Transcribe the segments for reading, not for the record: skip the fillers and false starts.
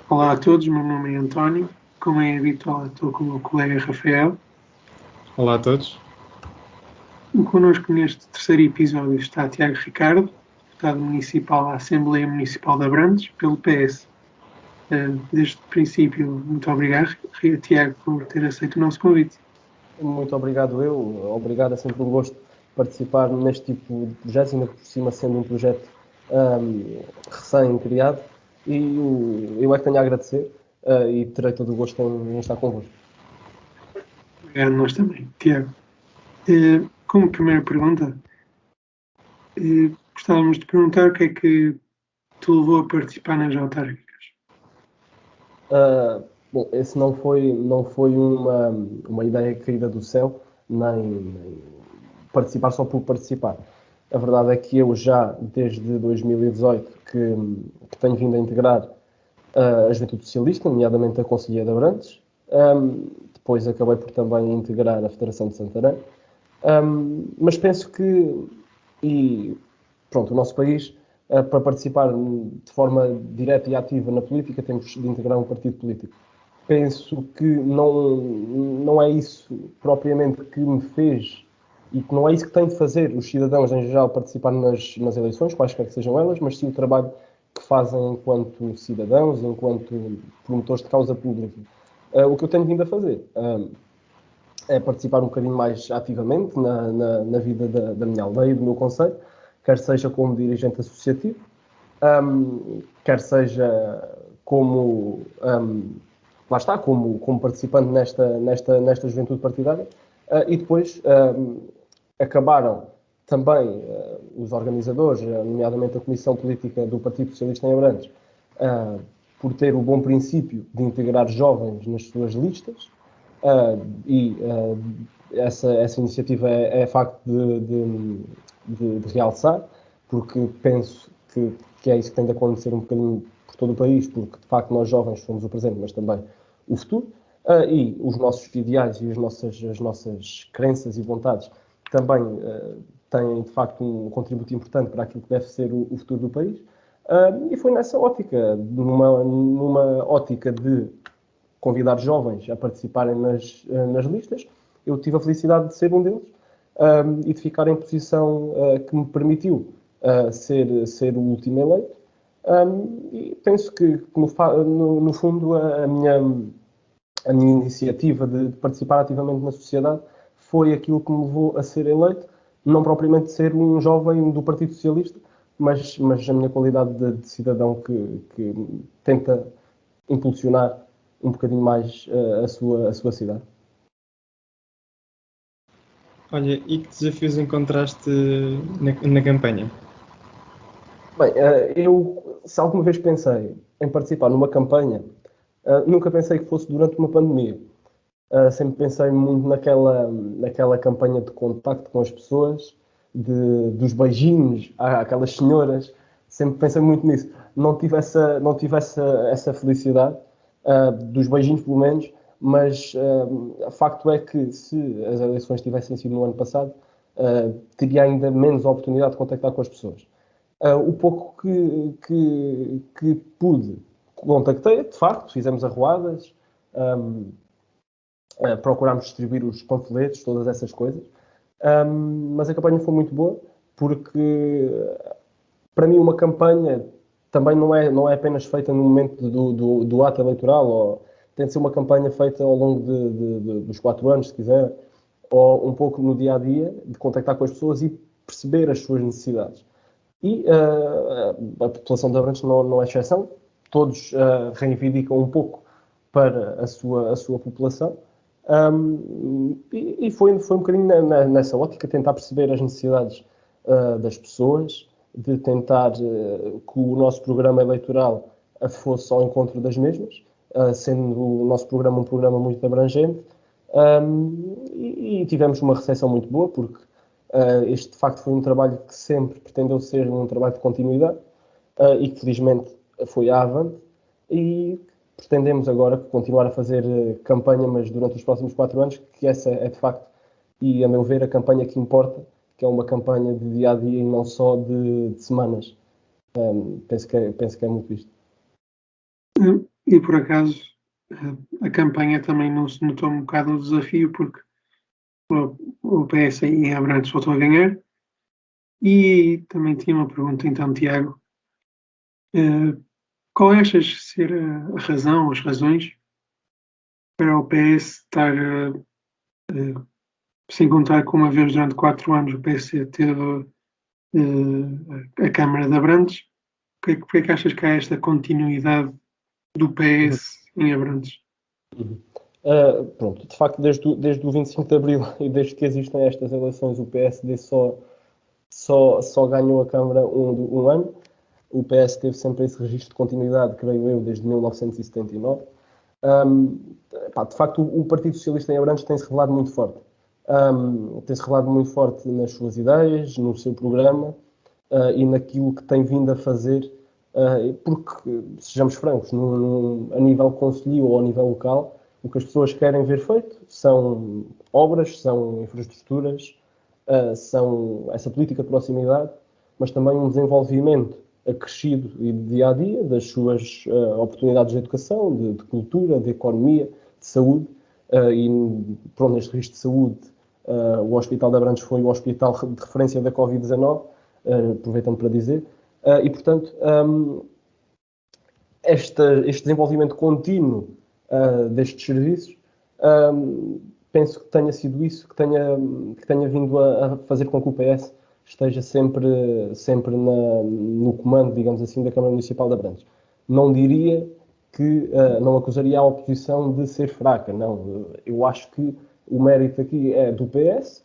Olá a todos, meu nome é António. Como é habitual, estou com o meu colega Rafael. Olá a todos. E connosco neste terceiro episódio está Tiago Ricardo, deputado municipal à Assembleia Municipal de Abrantes, pelo PS. Desde o princípio, muito obrigado, Tiago, por ter aceito o nosso convite. Muito obrigado obrigado, é sempre um gosto participar neste tipo de projetos, ainda por cima sendo um projeto recém-criado, e eu é que tenho a agradecer e terei todo o gosto em estar convosco. Obrigado, nós também. Tiago, como primeira pergunta, gostávamos de perguntar o que é que te levou a participar nas autárquicas? Bom, esse não foi uma ideia caída do céu, nem participar só por participar. A verdade é que eu já, desde 2018, que tenho vindo a integrar a Juventude Socialista, nomeadamente a Conselhia de Abrantes. Depois acabei por também integrar a Federação de Santarém. Mas penso que, o nosso país, para participar de forma direta e ativa na política, temos de integrar um partido político. Penso que não é isso propriamente que me fez e que não é isso que tem de fazer os cidadãos em geral participar nas eleições, quaisquer que sejam elas, mas sim o trabalho que fazem enquanto cidadãos, enquanto promotores de causa pública. O que eu tenho vindo a fazer é participar um bocadinho mais ativamente na vida da minha aldeia, do meu concelho, quer seja como dirigente associativo, quer seja como participante nesta juventude partidária, e depois acabaram também os organizadores, nomeadamente a Comissão Política do Partido Socialista em Abrantes, por ter o bom princípio de integrar jovens nas suas listas, essa iniciativa é facto de realçar, porque penso que é isso que tem de acontecer um bocadinho por todo o país, porque de facto nós jovens somos o presente, mas também o futuro, e os nossos ideais e as nossas crenças e vontades também têm de facto um contributo importante para aquilo que deve ser o futuro do país, e foi nessa ótica, numa ótica de convidar jovens a participarem nas listas. Eu tive a felicidade de ser um deles e de ficar em posição que me permitiu ser o último eleito. E penso que no fundo, a minha iniciativa de participar ativamente na sociedade foi aquilo que me levou a ser eleito, não propriamente ser um jovem do Partido Socialista, mas a minha qualidade de cidadão que tenta impulsionar um bocadinho mais a sua cidade. Olha, e que desafios encontraste na campanha? Bem, eu, se alguma vez pensei em participar numa campanha, nunca pensei que fosse durante uma pandemia. Sempre pensei muito naquela campanha de contacto com as pessoas, dos beijinhos àquelas senhoras. Sempre pensei muito nisso. Não tive essa felicidade, dos beijinhos pelo menos, mas o facto é que se as eleições tivessem sido no ano passado, teria ainda menos oportunidade de contactar com as pessoas. O pouco que pude, contactei, de facto, fizemos arruadas, procurámos distribuir os panfletos, todas essas coisas, mas a campanha foi muito boa, porque para mim uma campanha também não é apenas feita no momento do ato eleitoral, ou tem de ser uma campanha feita ao longo dos 4 anos, se quiser, ou um pouco no dia-a-dia, de contactar com as pessoas e perceber as suas necessidades. E a população de Abrantes não é exceção, todos reivindicam um pouco para a sua população, e foi um bocadinho nessa ótica, tentar perceber as necessidades das pessoas, de tentar que o nosso programa eleitoral fosse ao encontro das mesmas, sendo o nosso programa um programa muito abrangente, e tivemos uma recepção muito boa, porque este de facto foi um trabalho que sempre pretendeu ser um trabalho de continuidade, e que felizmente foi avante, e pretendemos agora continuar a fazer campanha, mas durante os próximos 4 anos, que essa é de facto, e a meu ver, a campanha que importa, que é uma campanha de dia-a-dia e não só de semanas. Penso que é muito isto. E por acaso a campanha também não se notou um bocado o desafio, porque o PS em Abrantes voltou a ganhar. E também tinha uma pergunta, então, Tiago. Qual achas ser a razão, as razões, para o PS estar, sem contar que uma vez durante 4 anos o PS teve a Câmara de Abrantes, porque é que achas que há esta continuidade do PS em Abrantes? Pronto, de facto, desde o 25 de Abril e desde que existem estas eleições, o PSD só ganhou a Câmara um ano. O PS teve sempre esse registro de continuidade, creio eu, desde 1979. De facto, o Partido Socialista em Abrantes tem-se revelado muito forte. Tem-se revelado muito forte nas suas ideias, no seu programa e naquilo que tem vindo a fazer, porque, sejamos francos, a nível concelhio ou a nível local, o que as pessoas querem ver feito são obras, são infraestruturas, são essa política de proximidade, mas também um desenvolvimento acrescido e de dia a dia das suas oportunidades de educação, de cultura, de economia, de saúde. E pronto, neste registro de saúde, o Hospital de Abrantes foi o hospital de referência da Covid-19, aproveitando para dizer, e portanto este desenvolvimento contínuo destes serviços, penso que tenha sido isso que tenha vindo a fazer com que o PS esteja sempre no comando, digamos assim, da Câmara Municipal de Abrantes. Não diria que, não acusaria a oposição de ser fraca, não. Eu acho que o mérito aqui é do PS,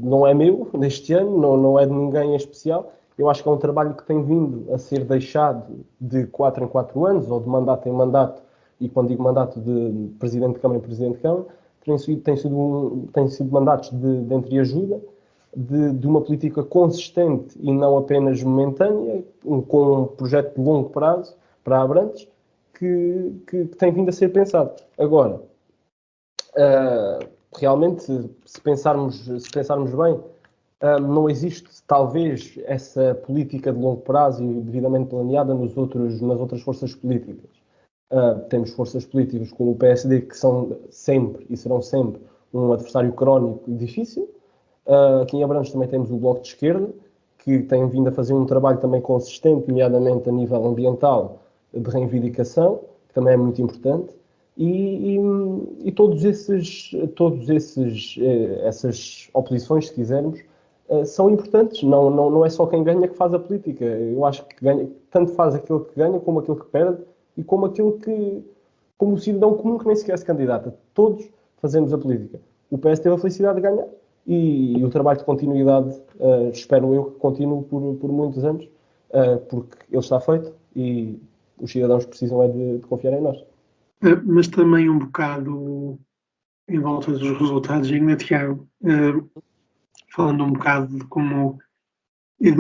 não é meu, neste ano, não é de ninguém em especial. Eu acho que é um trabalho que tem vindo a ser deixado de 4 em 4 anos, ou de mandato em mandato, e quando digo mandato de Presidente de Câmara e Presidente de Câmara, têm sido mandatos de entreajuda, de uma política consistente e não apenas momentânea, com um projeto de longo prazo para Abrantes, que tem vindo a ser pensado. Agora, realmente, se pensarmos bem, não existe, talvez, essa política de longo prazo e devidamente planeada nas outras forças políticas. Temos forças políticas como o PSD, que são sempre e serão sempre um adversário crónico e difícil. Aqui em Abrantes também temos o Bloco de Esquerda, que tem vindo a fazer um trabalho também consistente, nomeadamente a nível ambiental, de reivindicação, que também é muito importante. E essas oposições, se quisermos, são importantes. Não é só quem ganha que faz a política. Eu acho que tanto faz aquele que ganha como aquele que perde e como o cidadão comum que nem sequer se candidata. Todos fazemos a política. O PS teve a felicidade de ganhar e o trabalho de continuidade, espero eu que continue por muitos anos, porque ele está feito e os cidadãos precisam de confiar em nós. Mas também um bocado em volta dos resultados, ainda, Tiago, falando um bocado de como a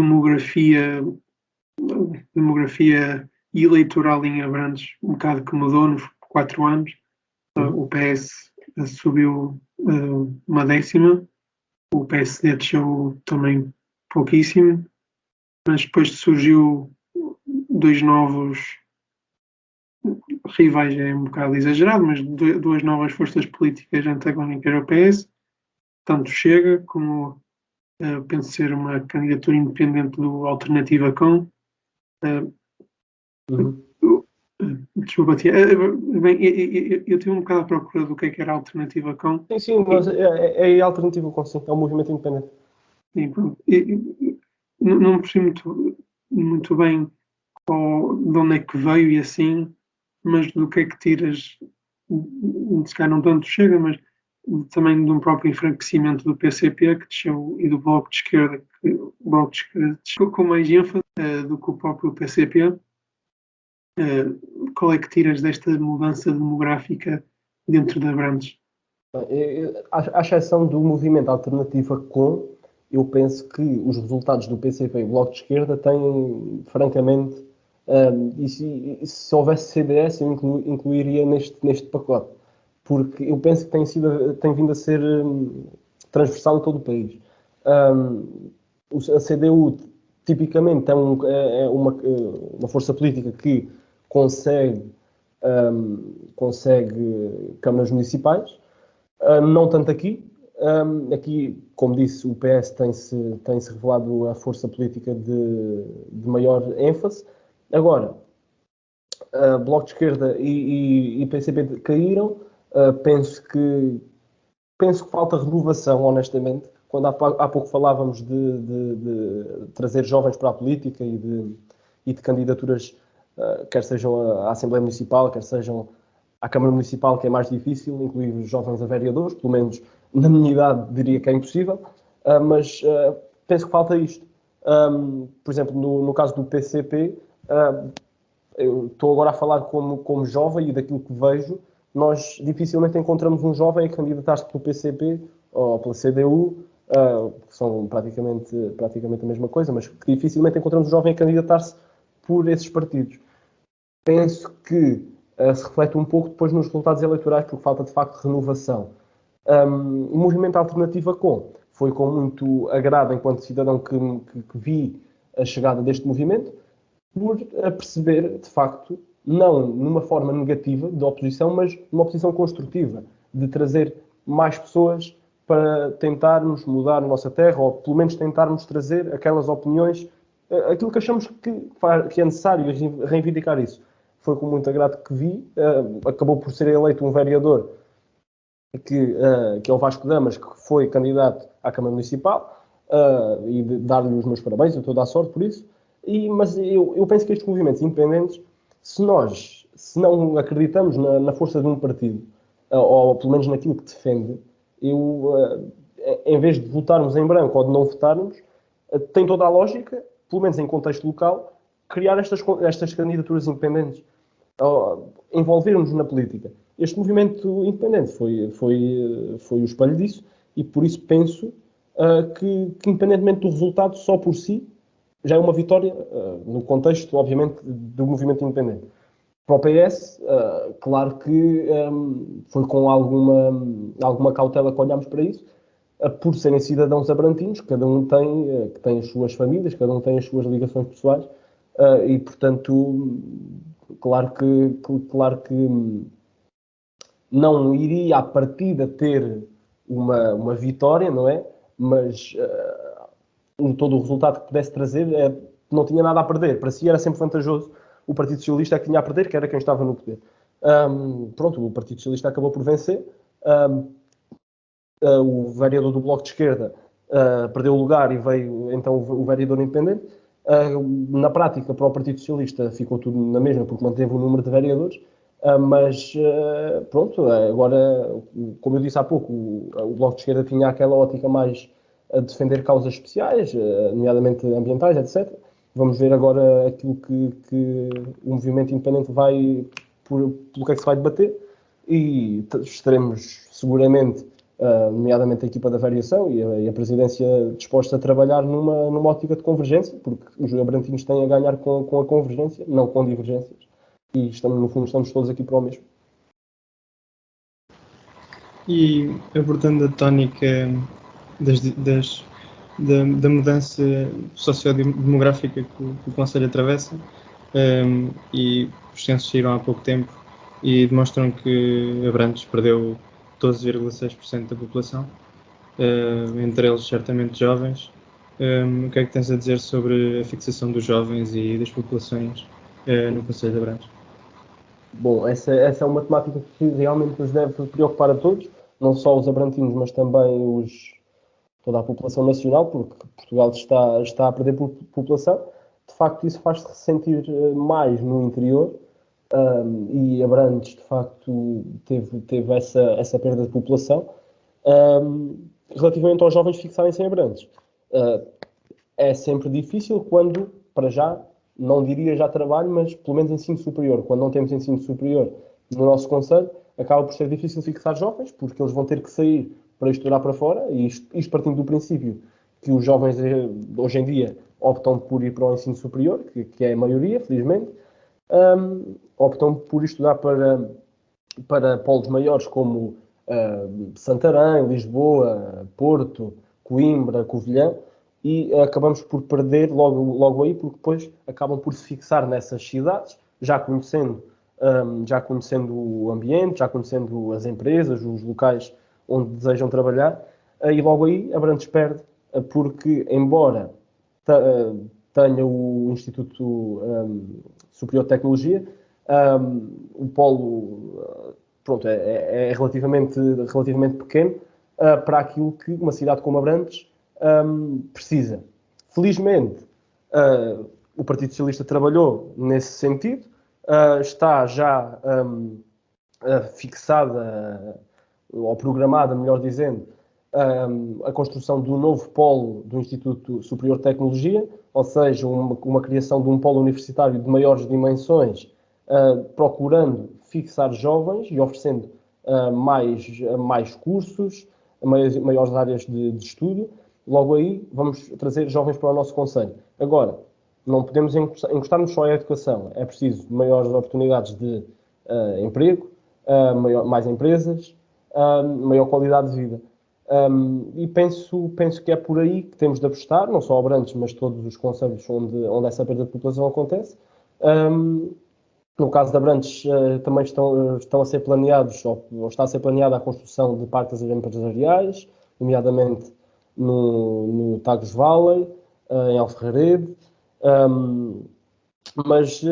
demografia eleitoral em Abrantes, um bocado que mudou nos 4 anos. O PS subiu 1/10, o PSD desceu também pouquíssimo, mas depois surgiu 2 novos rivais, é um bocado exagerado, mas 2 novas forças políticas antagónicas ao PS, tanto Chega como penso ser uma candidatura independente do Alternativa Com. Desculpa, tia. Bem, eu tive um bocado à procura do que era a Alternativa Com. Sim, mas é a alternativa com sim, é um movimento independente. Sim, pronto. Não percebi muito bem de onde é que veio e assim, mas do que é que tiras, se calhar não tanto Chega, mas também de um próprio enfraquecimento do PCP que desceu e do Bloco de Esquerda, que o Bloco de Esquerda desceu com mais ênfase do que o próprio PCP. Qual é que tiras desta mudança demográfica dentro de Abrantes? À exceção do movimento Alternativa Com, eu penso que os resultados do PCP e Bloco de Esquerda têm, francamente, e se houvesse CDS, eu incluiria neste pacote, porque eu penso que tem vindo a ser transversal a todo o país. A CDU, tipicamente, é uma força política que consegue consegue câmaras municipais. Não tanto aqui. Aqui, como disse, o PS tem-se revelado a força política de maior ênfase. Agora, Bloco de Esquerda e PCP caíram. Penso que falta renovação, honestamente. Quando há pouco falávamos de trazer jovens para a política e de candidaturas, quer sejam à Assembleia Municipal, quer sejam à Câmara Municipal, que é mais difícil, incluir os jovens a vereadores, pelo menos na minha idade diria que é impossível, mas penso que falta isto. Por exemplo, no caso do PCP, eu estou agora a falar como jovem e daquilo que vejo, nós dificilmente encontramos um jovem a candidatar-se pelo PCP ou pela CDU, que são praticamente a mesma coisa, mas que dificilmente encontramos um jovem a candidatar-se por esses partidos. Penso que se reflete um pouco depois nos resultados eleitorais, porque falta de facto renovação. O movimento Alternativa foi com muito agrado enquanto cidadão que vi a chegada deste movimento, por perceber, de facto, não numa forma negativa de oposição, mas numa oposição construtiva, de trazer mais pessoas para tentarmos mudar a nossa terra, ou pelo menos tentarmos trazer aquelas opiniões, aquilo que achamos que é necessário reivindicar isso. Foi com muito agrado que vi, acabou por ser eleito um vereador que é o Vasco Damas, que foi candidato à Câmara Municipal, e dar-lhe os meus parabéns, eu toda a sorte por isso. Mas eu penso que estes movimentos independentes, se não acreditamos na força de um partido, ou pelo menos naquilo que defende, em vez de votarmos em branco ou de não votarmos, tem toda a lógica, pelo menos em contexto local, criar estas candidaturas independentes, envolvermos na política. Este movimento independente foi o espelho disso, e por isso penso que independentemente do resultado, só por si, já é uma vitória no contexto, obviamente, do movimento independente. Para o PS, claro que foi com alguma cautela que olhámos para isso, por serem cidadãos abrantinos, cada um tem as suas famílias, cada um tem as suas ligações pessoais, e, portanto, claro que não iria à partida ter uma vitória, não é? Mas todo o resultado que pudesse trazer não tinha nada a perder. Para si era sempre vantajoso. O Partido Socialista é que tinha a perder, que era quem estava no poder. O Partido Socialista acabou por vencer. O vereador do Bloco de Esquerda perdeu o lugar e veio então o vereador independente. Na prática, para o Partido Socialista ficou tudo na mesma, porque manteve o número de vereadores. Agora, como eu disse há pouco, o Bloco de Esquerda tinha aquela ótica mais a defender causas especiais, nomeadamente ambientais, etc. Vamos ver agora aquilo que o movimento independente pelo que é que se vai debater, e estaremos seguramente, nomeadamente a equipa da variação e a presidência, disposta a trabalhar numa ótica de convergência, porque os abrantinos têm a ganhar com a convergência, não com divergências, e no fundo estamos todos aqui para o mesmo. E abordando a tónica da mudança sociodemográfica que o Conselho atravessa, e os censos saíram há pouco tempo e demonstram que Abrantes perdeu 12,6% da população, entre eles certamente jovens. O que é que tens a dizer sobre a fixação dos jovens e das populações no Conselho de Abrantes? Bom, essa é uma temática que realmente nos deve preocupar a todos, não só os abrantinos, mas também toda a população nacional, porque Portugal está a perder população. De facto, isso faz-se ressentir mais no interior, e Abrantes, de facto, teve essa perda de população. Relativamente aos jovens fixarem-se em Abrantes, é sempre difícil quando, para já, não diria já trabalho, mas pelo menos ensino superior. Quando não temos ensino superior no nosso concelho, acaba por ser difícil fixar jovens, porque eles vão ter que sair para estudar para fora, e isto partindo do princípio que os jovens hoje em dia optam por ir para o ensino superior, que é a maioria, felizmente, optam por estudar para polos maiores como Santarém, Lisboa, Porto, Coimbra, Covilhã, e acabamos por perder logo aí, porque depois acabam por se fixar nessas cidades, já conhecendo já conhecendo o ambiente, já conhecendo as empresas, os locais onde desejam trabalhar, e logo aí Abrantes perde, porque embora tenha o Instituto Superior de Tecnologia, o polo pronto, é relativamente pequeno para aquilo que uma cidade como Abrantes precisa. Felizmente, o Partido Socialista trabalhou nesse sentido, está já fixada, ou programada, melhor dizendo, a construção do novo polo do Instituto Superior de Tecnologia, ou seja, uma criação de um polo universitário de maiores dimensões, procurando fixar jovens e oferecendo mais cursos, maiores áreas de estudo. Logo aí, vamos trazer jovens para o nosso concelho. Agora, não podemos encostar-nos só à educação. É preciso maiores oportunidades de emprego, mais empresas, maior qualidade de vida. E penso que é por aí que temos de apostar, não só Abrantes, mas todos os concelhos onde essa perda de população acontece. No caso de Abrantes, também estão a ser planeados, ou está a ser planeada a construção de parques empresariais, nomeadamente no Tagus Valley, em Alferrarede, mas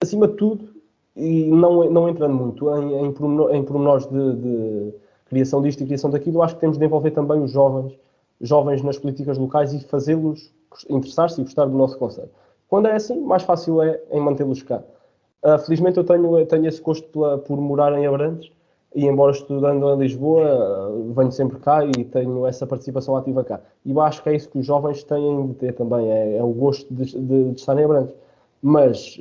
acima de tudo, e não entrando muito em pormenores de criação disto e criação daquilo, acho que temos de envolver também os jovens nas políticas locais e fazê-los interessar-se e gostar do nosso concelho. Quando é assim, mais fácil é em mantê-los cá. Felizmente eu tenho esse gosto por morar em Abrantes e, embora estudando em Lisboa, venho sempre cá e tenho essa participação ativa cá. E eu acho que é isso que os jovens têm de ter também, é o gosto de estar em Abrantes. Mas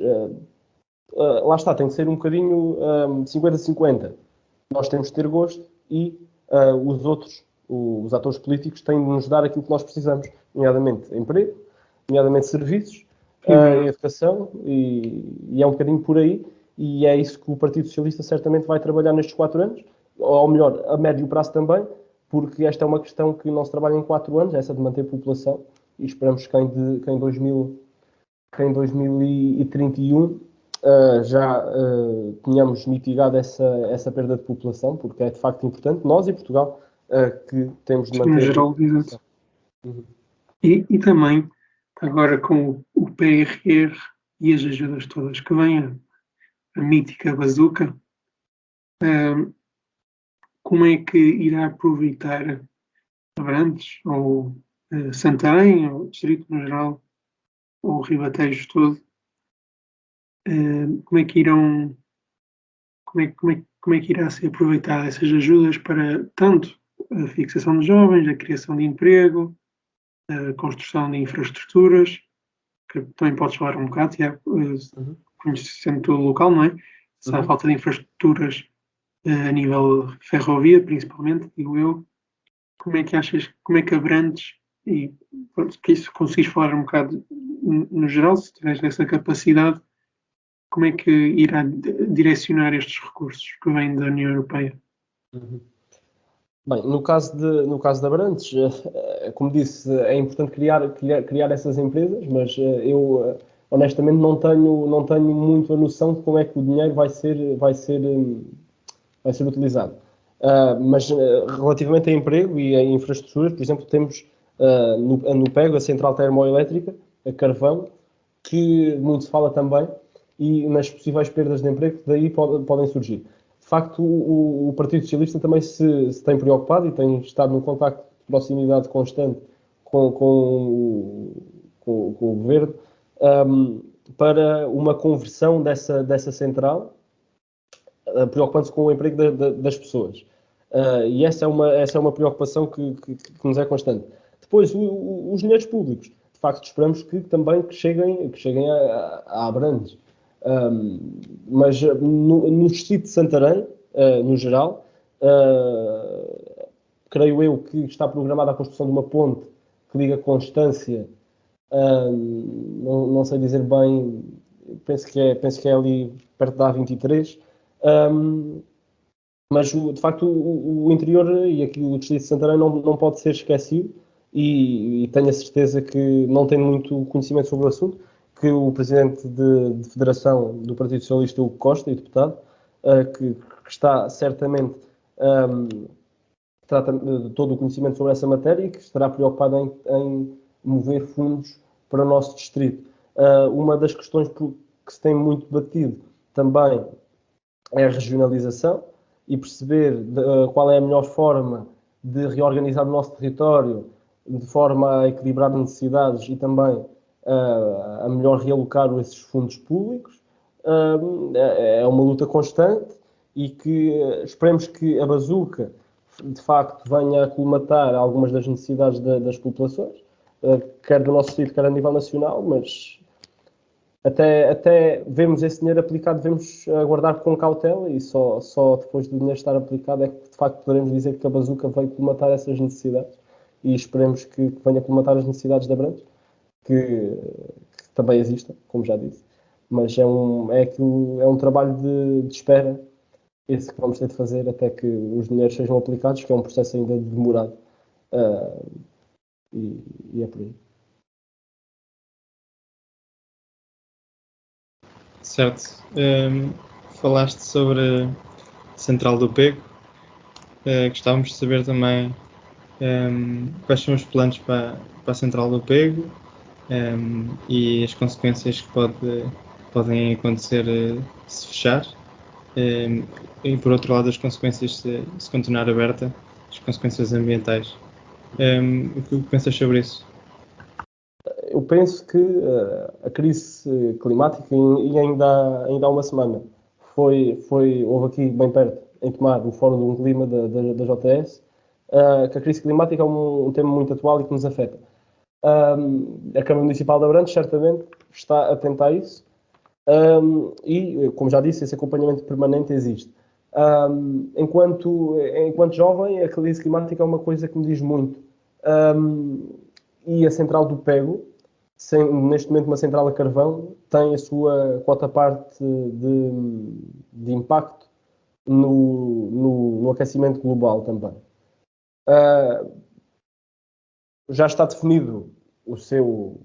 lá está, tem que ser um bocadinho 50-50. Nós temos de ter gosto e os outros, os atores políticos, têm de nos dar aquilo que nós precisamos, nomeadamente emprego, nomeadamente serviços, educação, e é um bocadinho por aí, e é isso que o Partido Socialista certamente vai trabalhar nestes 4 anos, ou melhor, a médio prazo também, porque esta é uma questão que não se trabalha em 4 anos, essa de manter a população, e esperamos que em 2031 já tenhamos mitigado essa perda de população, porque é de facto importante, nós e Portugal, que temos de manter... No geral, exato. E também, agora com o PRR e as ajudas todas que vêm, a mítica bazuca, como é que irá aproveitar Abrantes, ou Santarém, ou o Distrito no geral, ou o Ribatejo todo, como é que irá ser aproveitada essas ajudas para tanto a fixação de jovens, a criação de emprego, a construção de infraestruturas, que também podes falar um bocado, conhecendo todo o local, não é? Se há falta de infraestruturas a nível ferrovia, principalmente, digo eu, como é que Abrantes, e que isso conseguis falar um bocado no geral, se tiveres essa capacidade, como é que irá direcionar estes recursos que vêm da União Europeia? Bem, no caso de Abrantes, como disse, é importante criar essas empresas, mas eu honestamente não tenho muito a noção de como é que o dinheiro vai ser utilizado. Mas relativamente a emprego e a infraestruturas, por exemplo, temos no PEGO a central termoelétrica, a carvão, que muito se fala também, e nas possíveis perdas de emprego que daí podem surgir. De facto, o Partido Socialista também se tem preocupado e tem estado num contacto de proximidade constante com o Governo para uma conversão dessa central, preocupando-se com o emprego das pessoas. E essa é uma preocupação que nos é constante. Depois, os dinheiros públicos. De facto, esperamos que cheguem a Abrantes. Mas no distrito de Santarém, no geral, creio eu que está programada a construção de uma ponte que liga Constância, não sei dizer bem, penso que é ali perto da A23, mas de facto o interior e aqui o distrito de Santarém não pode ser esquecido, e tenho a certeza que não tenho muito conhecimento sobre o assunto, que o presidente de federação do Partido Socialista, Hugo Costa, e deputado, que está certamente trata todo o conhecimento sobre essa matéria e que estará preocupado em mover fundos para o nosso distrito. Uma das questões que se tem muito debatido também é a regionalização e perceber qual é a melhor forma de reorganizar o nosso território de forma a equilibrar necessidades e também a melhor realocar esses fundos públicos. É uma luta constante e que esperemos que a bazuca de facto venha a colmatar algumas das necessidades das populações, quer do nosso distrito, quer a nível nacional, mas até vermos esse dinheiro aplicado, devemos aguardar com cautela e só depois do dinheiro estar aplicado é que de facto poderemos dizer que a bazuca veio colmatar essas necessidades e esperemos que venha colmatar as necessidades de Abrantes, que também existem, como já disse, mas é um trabalho de espera, esse que vamos ter de fazer até que os dinheiros sejam aplicados, que é um processo ainda demorado, e é por aí. Certo. Falaste sobre a Central do Pego. Gostávamos de saber também quais são os planos para a Central do Pego e as consequências que podem acontecer se fechar. E por outro lado, as consequências se continuar aberta, as consequências ambientais. O que pensas sobre isso? Eu penso que a crise climática, e ainda há uma semana, houve aqui bem perto, em Tomar, o Fórum de um Clima da JS, que a crise climática é um tema muito atual e que nos afeta. A Câmara Municipal de Abrantes, certamente, está atenta a isso. E, como já disse, esse acompanhamento permanente existe. Enquanto jovem, a crise climática é uma coisa que me diz muito. E a Central do Pego, neste momento uma central a carvão, tem a sua quota-parte de impacto no aquecimento global também. Já está definido o seu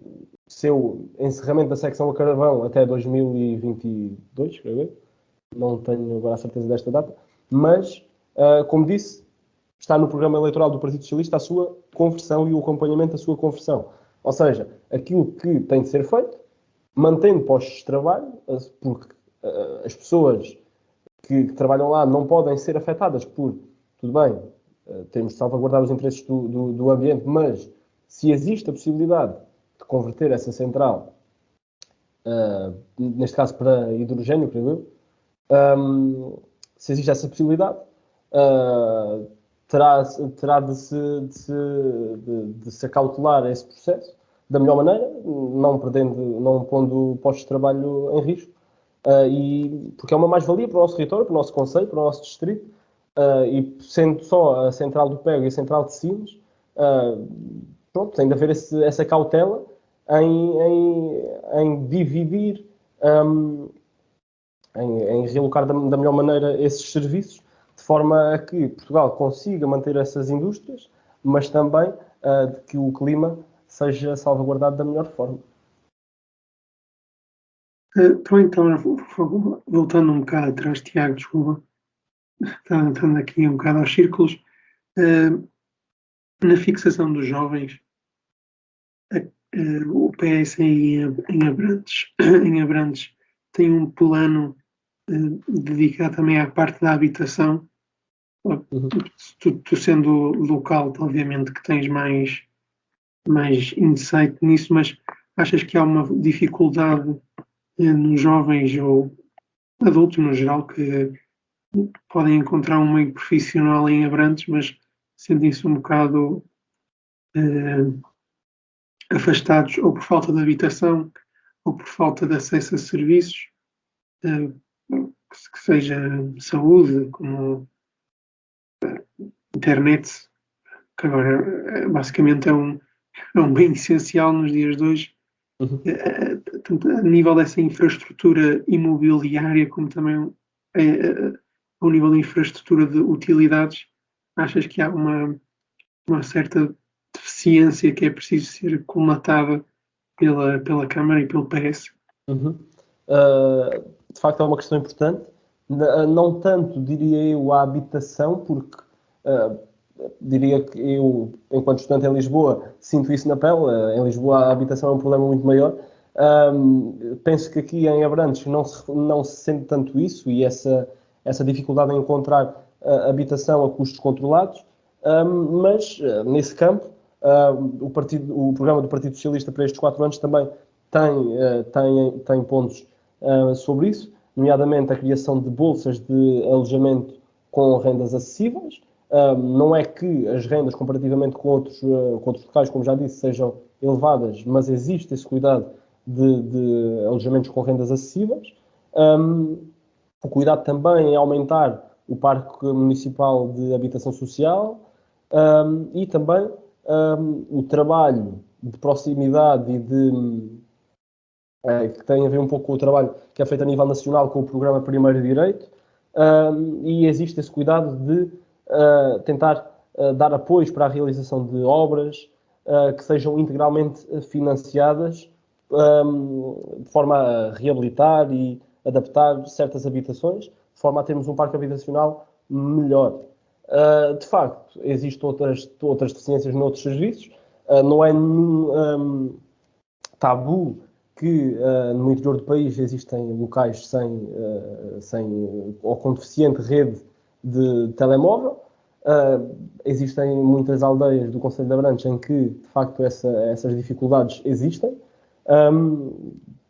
encerramento da secção a carvão até 2022, creio eu. Não tenho agora a certeza desta data, mas, como disse, está no programa eleitoral do Partido Socialista a sua conversão e o acompanhamento da sua conversão. Ou seja, aquilo que tem de ser feito, mantendo postos de trabalho, porque as pessoas que trabalham lá não podem ser afetadas por, tudo bem, temos de salvaguardar os interesses do ambiente, mas se existe a possibilidade de converter essa central, neste caso para hidrogênio, creio eu, se existe essa possibilidade, terá de se acautelar esse processo da melhor maneira, não pondo postos de trabalho em risco, porque é uma mais-valia para o nosso território, para o nosso concelho, para o nosso distrito, e sendo só a Central do Pego e a Central de Sines, tem de haver essa cautela em dividir, em realocar da melhor maneira esses serviços, de forma a que Portugal consiga manter essas indústrias, mas também de que o clima seja salvaguardado da melhor forma. Então, voltando um bocado atrás, Tiago, desculpa, estando aqui um bocado aos círculos, na fixação dos jovens, o PS em Abrantes tem um plano dedicado também à parte da habitação. Tu sendo local, obviamente que tens mais insight nisso, mas achas que há uma dificuldade nos jovens ou adultos no geral que podem encontrar um meio profissional em Abrantes, mas sentem-se um bocado afastados ou por falta de habitação ou por falta de acesso a serviços, que seja saúde, como internet, que agora basicamente é um bem essencial nos dias de hoje, tanto a nível dessa infraestrutura imobiliária como também ao nível de infraestrutura de utilidades. Achas que há uma certa deficiência que é preciso ser colmatada pela Câmara e pelo PS. Uhum. De facto, é uma questão importante. Não tanto, diria eu, a habitação, porque diria que eu, enquanto estudante em Lisboa, sinto isso na pele. Em Lisboa, a habitação é um problema muito maior. Penso que aqui em Abrantes não se sente tanto isso e essa dificuldade em encontrar habitação a custos controlados. Mas, nesse campo, o programa do Partido Socialista para estes 4 anos também tem pontos sobre isso, nomeadamente a criação de bolsas de alojamento com rendas acessíveis. Não é que as rendas, comparativamente com outros locais, como já disse, sejam elevadas, mas existe esse cuidado de alojamentos com rendas acessíveis. O cuidado também é aumentar o parque municipal de habitação social e também o trabalho de proximidade e que tem a ver um pouco com o trabalho que é feito a nível nacional com o programa Primeiro Direito, e existe esse cuidado de tentar dar apoios para a realização de obras que sejam integralmente financiadas de forma a reabilitar e adaptar certas habitações, de forma a termos um parque habitacional melhor. De facto, existem outras deficiências noutros serviços. Não é nenhum tabu que no interior do país existem locais sem ou com deficiente rede de telemóvel. Existem muitas aldeias do Concelho de Abrantes em que, de facto, essas dificuldades existem.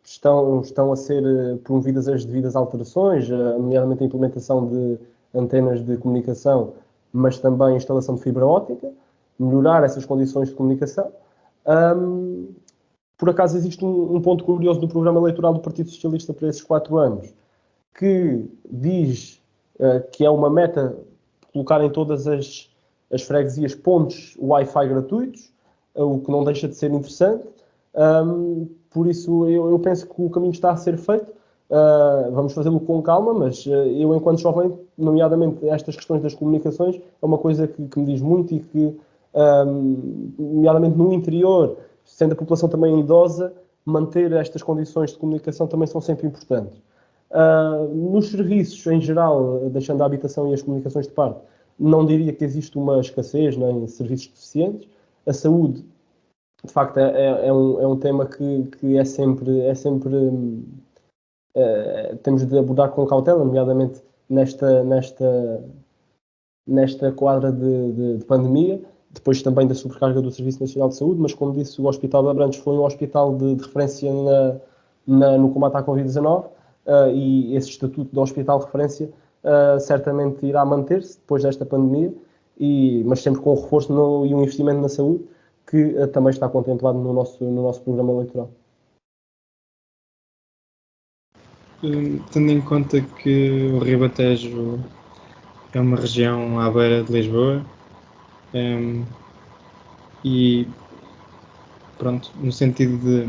Estão a ser promovidas as devidas alterações, nomeadamente a implementação de antenas de comunicação, mas também a instalação de fibra óptica, melhorar essas condições de comunicação. Por acaso existe um ponto curioso do programa eleitoral do Partido Socialista para esses 4 anos, que diz que é uma meta colocar em todas as freguesias pontos Wi-Fi gratuitos, o que não deixa de ser interessante. Por isso eu penso que o caminho está a ser feito. Vamos fazê-lo com calma, mas eu, enquanto jovem, nomeadamente estas questões das comunicações, é uma coisa que me diz muito e que, nomeadamente no interior, sendo a população também idosa, manter estas condições de comunicação também são sempre importantes. Nos serviços, em geral, deixando a habitação e as comunicações de parte, não diria que existe uma escassez nem serviços deficientes. A saúde, de facto, é um tema que é sempre temos de abordar com cautela, nomeadamente nesta quadra de pandemia, depois também da sobrecarga do Serviço Nacional de Saúde, mas como disse, o Hospital de Abrantes foi um hospital de referência no combate à Covid-19, e esse estatuto de hospital de referência certamente irá manter-se depois desta pandemia, mas sempre com um reforço e um investimento na saúde, que também está contemplado no nosso programa eleitoral. Tendo em conta que o Ribatejo é uma região à beira de Lisboa, e pronto, no sentido de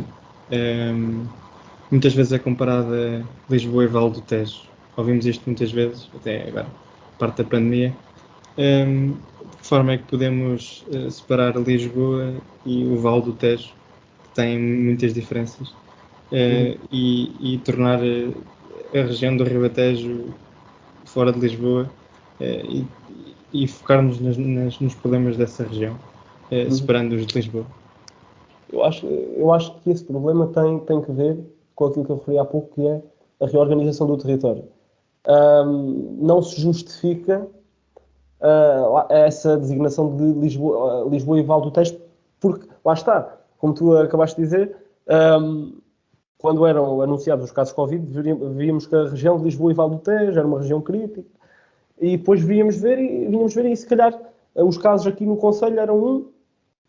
muitas vezes é comparada Lisboa e Vale do Tejo. Ouvimos isto muitas vezes, até agora, parte da pandemia. De que forma é que podemos separar Lisboa e o Vale do Tejo, que têm muitas diferenças, e tornar a região do Ribatejo fora de Lisboa, e focarmos nos problemas dessa região, separando-os de Lisboa? Eu acho que esse problema tem que ver com aquilo que eu referi há pouco, que é a reorganização do território. Não se justifica essa designação de Lisboa e Vale do Tejo, porque, lá está, como tu acabaste de dizer, quando eram anunciados os casos de Covid, víamos que a região de Lisboa e Vale do Tejo era uma região crítica, e depois vínhamos ver e se calhar os casos aqui no Concelho eram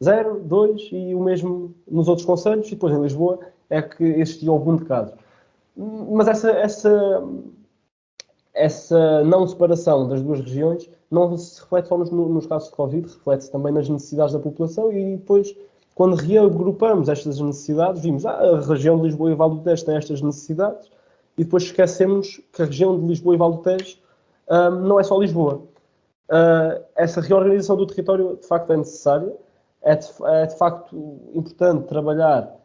0, 2 e o mesmo nos outros concelhos, e depois em Lisboa é que existia o boom de casos. Mas essa não separação das duas regiões não se reflete só nos casos de Covid, reflete-se também nas necessidades da população, e depois, quando reagrupamos estas necessidades, vimos a região de Lisboa e Vale do Tejo tem estas necessidades, e depois esquecemos que a região de Lisboa e Vale do Tejo não é só Lisboa. Essa reorganização do território, de facto, é necessária. É de facto importante trabalhar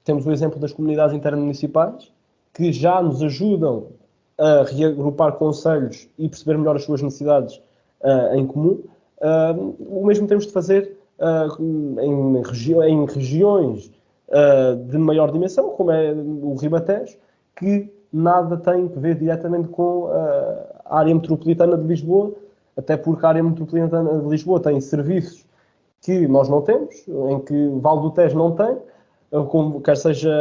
Temos o exemplo das comunidades intermunicipais, que já nos ajudam a reagrupar concelhos e perceber melhor as suas necessidades em comum. O mesmo temos de fazer em regiões de maior dimensão, como é o Ribatejo, que nada tem a ver diretamente com a área metropolitana de Lisboa, até porque a área metropolitana de Lisboa tem serviços que nós não temos, em que Val do Tejo não tem, como quer seja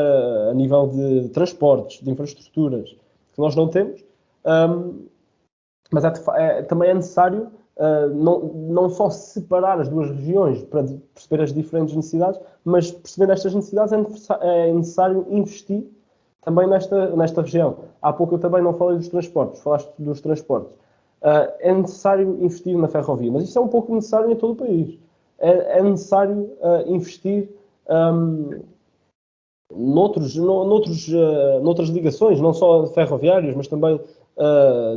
a nível de transportes, de infraestruturas, que nós não temos. Mas também é necessário não só separar as duas regiões para perceber as diferentes necessidades, mas percebendo estas necessidades é necessário investir também nesta região. Há pouco eu também não falei dos transportes, falaste dos transportes. É necessário investir na ferrovia, mas isso é um pouco necessário em todo o país. É necessário investir noutras ligações, não só ferroviárias, mas também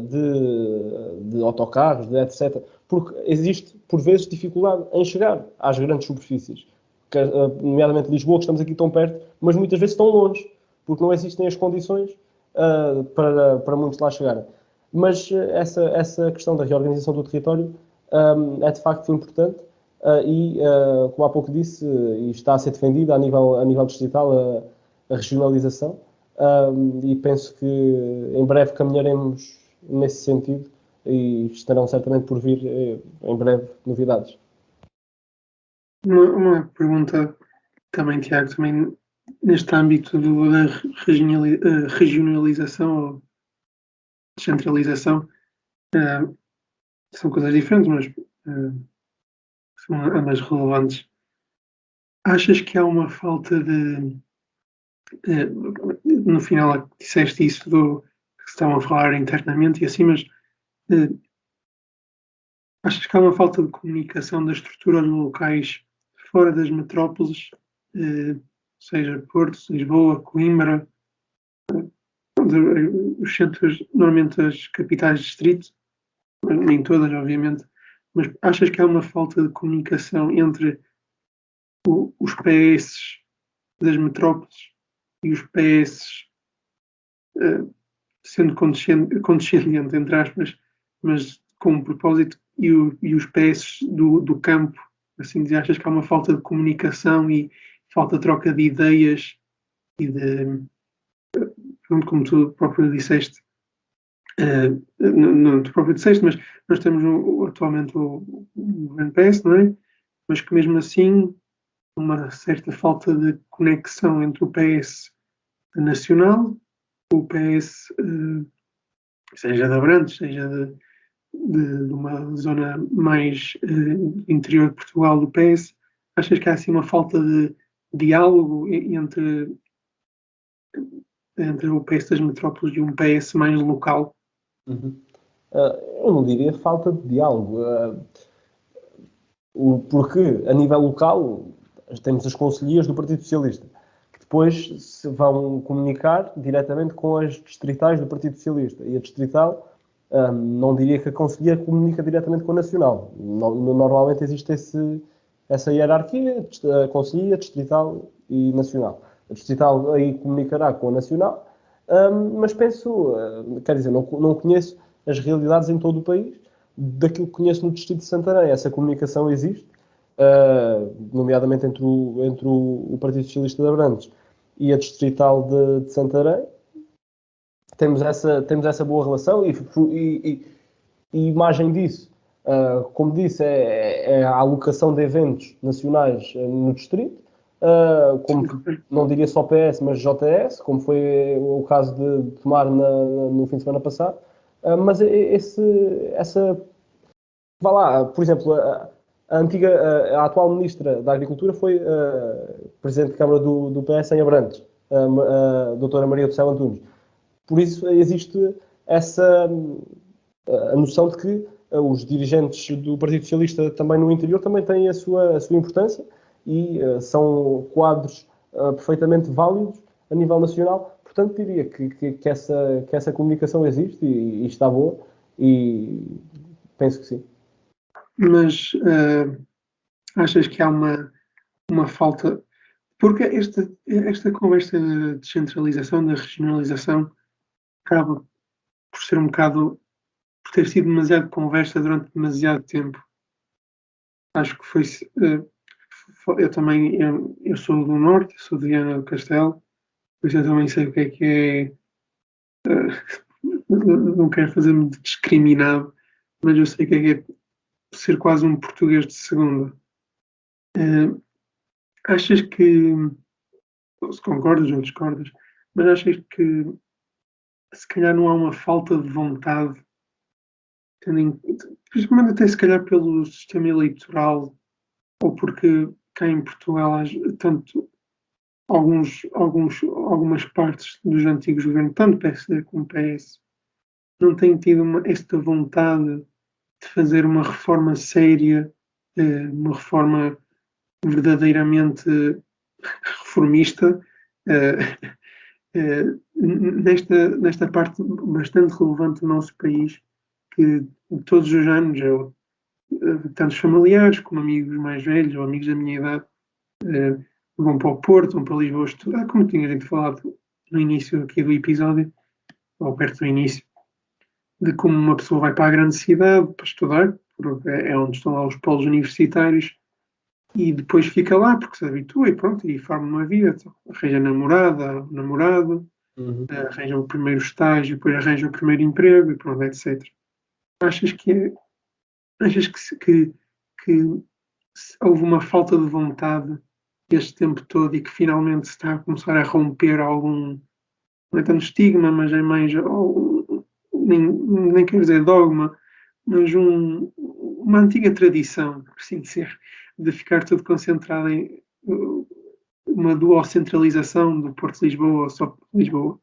de autocarros, etc. Porque existe, por vezes, dificuldade em chegar às grandes superfícies. Nomeadamente Lisboa, que estamos aqui tão perto, mas muitas vezes tão longe, porque não existem as condições para muitos lá chegarem. Mas essa questão da reorganização do território é de facto importante como há pouco disse, e está a ser defendida a nível distrital a regionalização, e penso que em breve caminharemos nesse sentido e estarão certamente por vir em breve novidades. Uma pergunta também, Tiago, também neste âmbito da regionalização ou descentralização, são coisas diferentes, mas são ambas relevantes. Achas que há uma falta de... no final disseste isso que estavam a falar internamente e assim, mas achas que há uma falta de comunicação das estruturas locais fora das metrópoles, seja Porto, Lisboa, Coimbra, os centros, normalmente as capitais de distrito, nem todas, obviamente, mas achas que há uma falta de comunicação entre os PS das metrópoles e os PS, sendo condescendente, entre aspas, mas com um propósito, e os PS do campo, assim, achas que há uma falta de comunicação e falta de troca de ideias e de, como tu próprio disseste, não tu próprio disseste, mas nós temos atualmente o NPS, não é? Mas que mesmo assim uma certa falta de conexão entre o PS nacional, o PS, seja de Abrantes, seja de uma zona mais interior de Portugal do PS. Achas que há assim uma falta de diálogo entre o PS das metrópoles e um PS mais local? Eu não diria falta de diálogo, porque a nível local temos as conselheiras do Partido Socialista, que depois se vão comunicar diretamente com as distritais do Partido Socialista, e a distrital, não diria que a conselheira comunica diretamente com a nacional. Normalmente existe essa hierarquia, a conselheira, distrital e nacional. A distrital aí comunicará com a nacional, mas penso, quer dizer, não conheço as realidades em todo o país. Daquilo que conheço no distrito de Santarém, essa comunicação existe, nomeadamente entre o Partido Socialista de Abrantes e a distrital de Santarém. Temos essa boa relação e imagem disso, como disse, é a alocação de eventos nacionais no distrito, como não diria só PS, mas JS, como foi o caso de Tomar no fim de semana passado. Mas vá lá, por exemplo, a atual Ministra da Agricultura foi Presidente de Câmara do PS em Abrantes, a doutora Maria do Céu Antunes. Por isso existe a noção de que os dirigentes do Partido Socialista também no interior também têm a sua importância e são quadros perfeitamente válidos a nível nacional. Portanto, diria que essa comunicação existe e está boa, e penso que sim. Mas achas que há uma falta, Porque esta conversa da descentralização, da regionalização, acaba por ser um bocado, por ter sido demasiado conversa durante demasiado tempo. Acho que eu também, eu sou do Norte, sou de Viana do Castelo, por isso eu também sei o que é, não quero fazer-me de discriminado, mas eu sei o que é ser quase um português de segunda. Achas que, se concordas ou discordas, mas achas que se calhar não há uma falta de vontade, principalmente até se calhar pelo sistema eleitoral, ou porque cá em Portugal há tanto algumas partes dos antigos governos, tanto PSD como PS, não têm tido esta vontade de fazer uma reforma séria, uma reforma verdadeiramente reformista, nesta parte bastante relevante do nosso país, que todos os anos, tantos familiares como amigos mais velhos ou amigos da minha idade, vão para o Porto, vão para Lisboa estudar, como tinha gente falado no início aqui do episódio, ou perto do início, de como uma pessoa vai para a grande cidade para estudar, porque é onde estão lá os polos universitários, e depois fica lá porque se habitua e pronto, e forma uma vida, então, arranja namorada, namorado, arranja o primeiro estágio, depois arranja o primeiro emprego e pronto, etc. Achas que houve uma falta de vontade este tempo todo e que finalmente se está a começar a romper algum, não é tanto estigma, mas é mais, nem quero dizer dogma, mas uma antiga tradição, por assim dizer, de ficar tudo concentrado em uma duocentralização do Porto de Lisboa ou só Porto de Lisboa.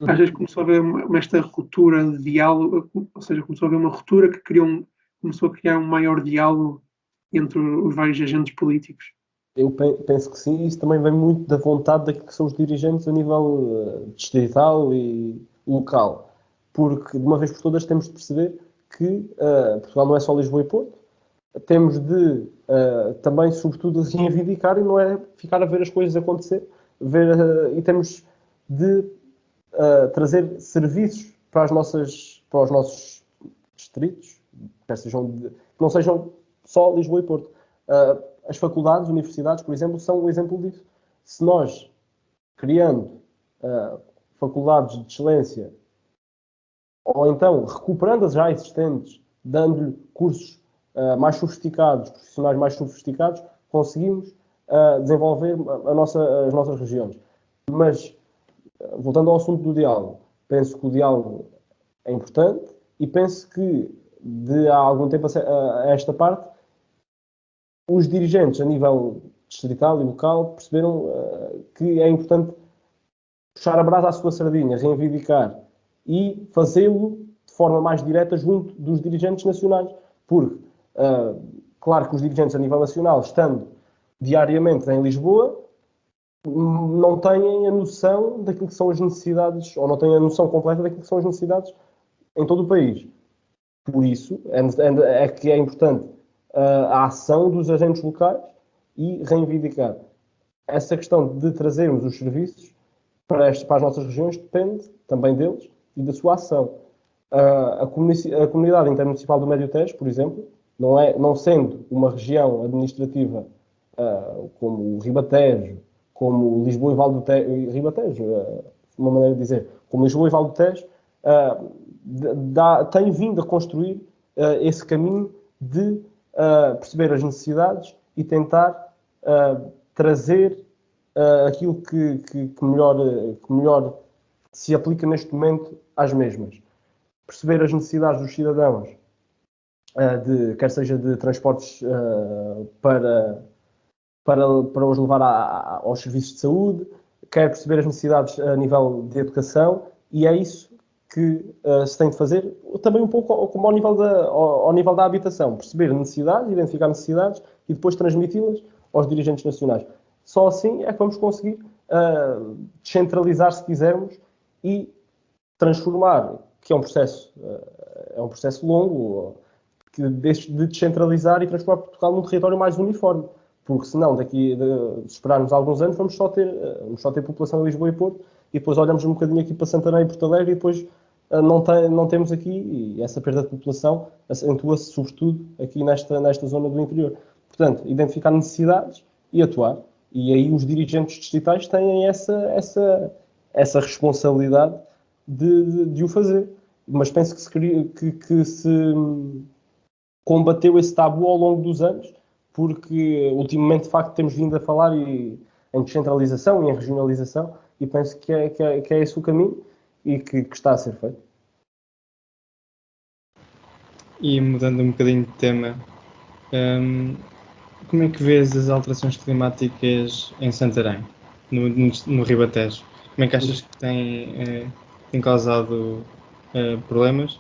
Achas que começou a haver esta ruptura de diálogo, ou seja, começou a haver uma ruptura que começou a criar um maior diálogo entre os vários agentes políticos? Eu penso que sim, isso também vem muito da vontade daquilo que são os dirigentes a nível distrital e local. Porque, de uma vez por todas, temos de perceber que Portugal não é só Lisboa e Porto. Temos de também, sobretudo, reivindicar e não é ficar a ver as coisas acontecer. E temos de trazer serviços para os nossos distritos, que não sejam só Lisboa e Porto. As faculdades, universidades, por exemplo, são um exemplo disso. Se nós, criando faculdades de excelência, ou então recuperando as já existentes, dando-lhe cursos mais sofisticados, profissionais mais sofisticados, conseguimos desenvolver as nossas regiões. Mas, voltando ao assunto do diálogo, penso que o diálogo é importante e penso que, de há algum tempo a esta parte, os dirigentes a nível distrital e local perceberam que é importante puxar a brasa à sua sardinha, reivindicar e fazê-lo de forma mais direta junto dos dirigentes nacionais. Porque, claro que os dirigentes a nível nacional, estando diariamente em Lisboa, não têm a noção daquilo que são as necessidades, ou não têm a noção completa daquilo que são as necessidades em todo o país. Por isso, é que é importante a ação dos agentes locais e reivindicar. Essa questão de trazermos os serviços para as nossas regiões depende também deles e da sua ação. A comunidade intermunicipal do Médio Tejo, por exemplo, não sendo uma região administrativa como o Ribatejo, como Lisboa e Val do Tejo, Ribatejo, uma maneira de dizer, como Lisboa e Val do Tejo, tem vindo a construir esse caminho de perceber as necessidades e tentar trazer aquilo que melhor se aplica neste momento às mesmas. Perceber as necessidades dos cidadãos, quer seja de transportes para os levar aos serviços de saúde, quer perceber as necessidades a nível de educação, e é isso que se tem de fazer, também um pouco como ao nível da habitação, perceber necessidades, identificar necessidades e depois transmiti-las aos dirigentes nacionais. Só assim é que vamos conseguir descentralizar, se quisermos, e transformar, que é um processo longo, de descentralizar e transformar Portugal num território mais uniforme. porque senão se esperarmos alguns anos vamos só ter população em Lisboa e Porto, e depois olhamos um bocadinho aqui para Santarém e Porto Alegre e depois não temos aqui, e essa perda de população acentua-se sobretudo aqui nesta zona do interior. Portanto, identificar necessidades e atuar. E aí os dirigentes distritais têm essa responsabilidade de o fazer. Mas penso que se combateu esse tabu ao longo dos anos, porque ultimamente, de facto, temos vindo a falar em descentralização e em regionalização, e penso que é esse o caminho e que está a ser feito. E mudando um bocadinho de tema, como é que vês as alterações climáticas em Santarém, no Ribatejo? Como é que achas que tem causado problemas,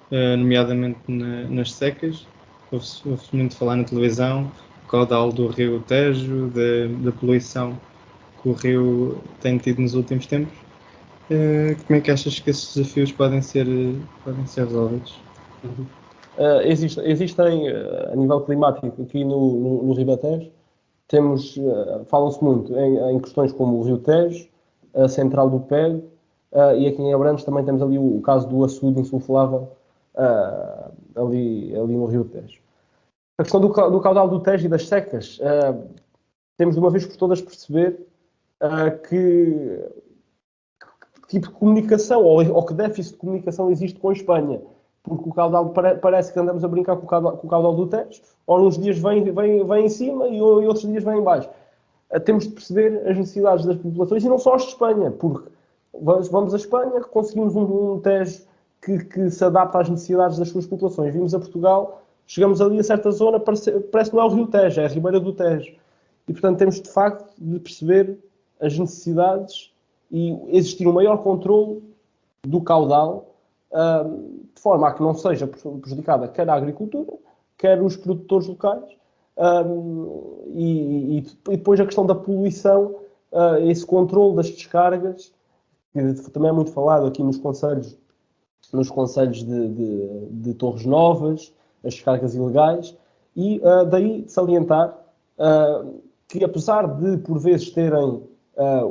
nomeadamente nas secas? Ouve-se muito falar na televisão, o caudal do rio Tejo, da poluição que o rio tem tido nos últimos tempos. Como é que achas que esses desafios podem ser resolvidos? Existem, a nível climático, aqui no Ribatejo, falam-se muito em questões como o Rio Tejo, a Central do Pego, e aqui em Abrantes também temos ali o caso do açude insulfulável ali no Rio Tejo. A questão do caudal do Tejo e das secas, temos de uma vez por todas perceber que tipo de comunicação ou que déficit de comunicação existe com a Espanha. Porque o caudal, parece que andamos a brincar com o caudal do Tejo, ou uns dias vem em cima e outros dias vem em baixo. Temos de perceber as necessidades das populações, e não só as de Espanha, porque vamos a Espanha, conseguimos um Tejo que se adapta às necessidades das suas populações. Vimos a Portugal, chegamos ali a certa zona, parece que não é o Rio Tejo, é a Ribeira do Tejo. E, portanto, temos de facto de perceber as necessidades e existir um maior controle do caudal, de forma a que não seja prejudicada quer a agricultura, quer os produtores locais, e depois a questão da poluição, esse controle das descargas, que também é muito falado aqui nos concelhos de Torres Novas, as descargas ilegais, e daí de salientar que, apesar de por vezes terem